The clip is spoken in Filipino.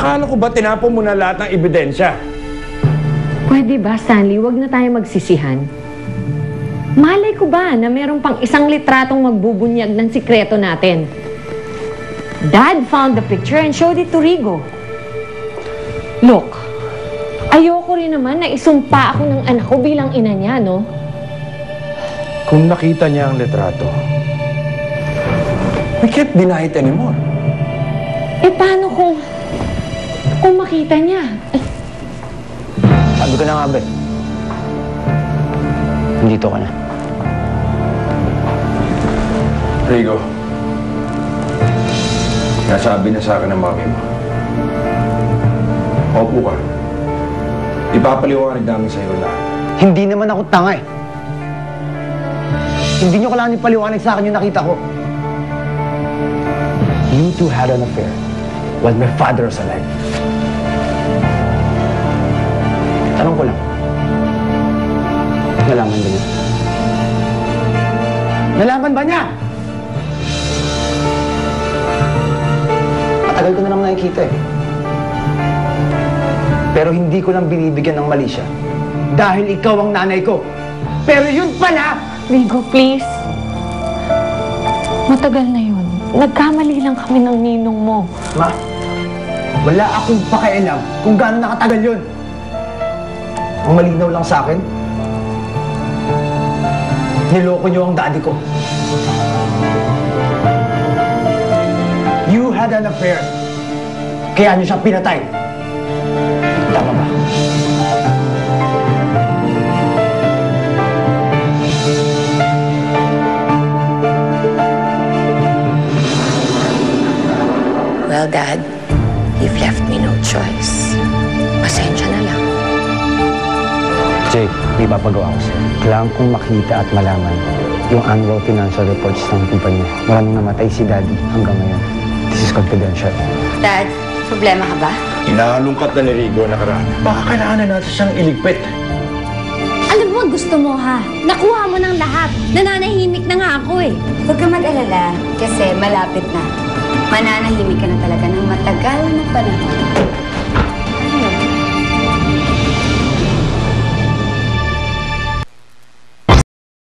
Akala ko ba tinapon mo na lahat ng ebidensya? Pwede ba, Stanley, wag na tayo magsisihan? Malay ko ba na meron pang isang litratong magbubunyag ng sikreto natin? Dad found the picture and showed it to Rigo. Look, ayoko rin naman na isumpa ako ng anak ko bilang ina niya, no? Kung nakita niya ang litrato, we can't deny it anymore. Eh, paano kung makita niya? Sabi ko na nga ba, nandito ka na. Rigo, nasabi na sa akin ng mami mo. Opo ka. Ipapaliwanag namin sa iyo lahat. Hindi naman ako tanga eh. Hindi nyo kailangan ipaliwanag sa akin yung nakita ko. You two had an affair while my father was alive. Tanong ko lang. Nalaman ba niya? Nalaman ba niya? Matagal ko na naman nakikita eh. Pero hindi ko lang binibigyan ng mali siya. Dahil ikaw ang nanay ko. Pero yun pala! Rigo, please. Matagal na yun. Nagkamali lang kami ng ninong mo. Ma, wala akong pakialam kung gaano nakatagal yun. Ang malinaw lang sa akin, niloko niyo ang daddy ko. You had an affair. Kaya niyo siya pinatay. Tama ba? Well, Dad, you've left me no choice. Pasensya na lang. Jake, may papagawa ko sa'yo. Kailangan kong makita at malaman yung annual financial reports ng kumpanya. Maraming namatay si Daddy hanggang ngayon. This is confidential. Dad, problema ka ba? Inahalungkat na ni Rigo nakaraan. Baka kailangan na natin siyang iligpit. Alam mo, gusto mo ha. Nakuha mo ng lahat. Nananahimik na nga ako eh. Huwag ka mag-alala kasi malapit na. Mananahimik ka na talaga ng matagal na panahon.